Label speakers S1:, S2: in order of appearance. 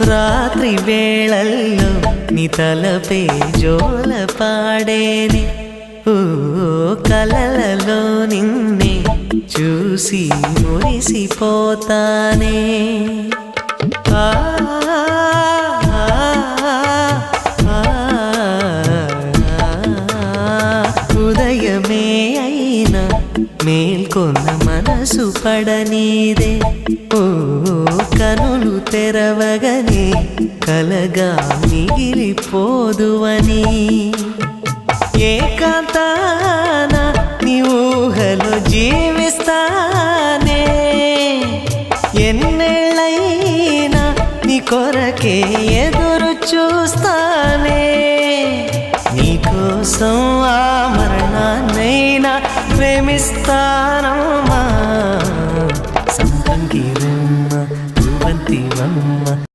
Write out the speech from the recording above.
S1: రాత్రి వేళల్లో నీ తలపే జోల పాడేనే ఓ కలలలో నిన్నే చూసి మురిసిపోతానే ఉదయమే అయినా మేల్కొన్న మనసు పడనీదే ఓ కనులు తెరవగనే కలగా మిగిలిపోదువని ఏకాంతాన నీ ఊహలో జీవిస్తానే ఎన్నేళ్ళైనా నీ కొరకే ఎదురు చూస్తానే నీకోసం ఆ మరణాన్నైనా ప్రేమిస్తానమ్మా సంపంగిరమ్మ రువంతివమ్మ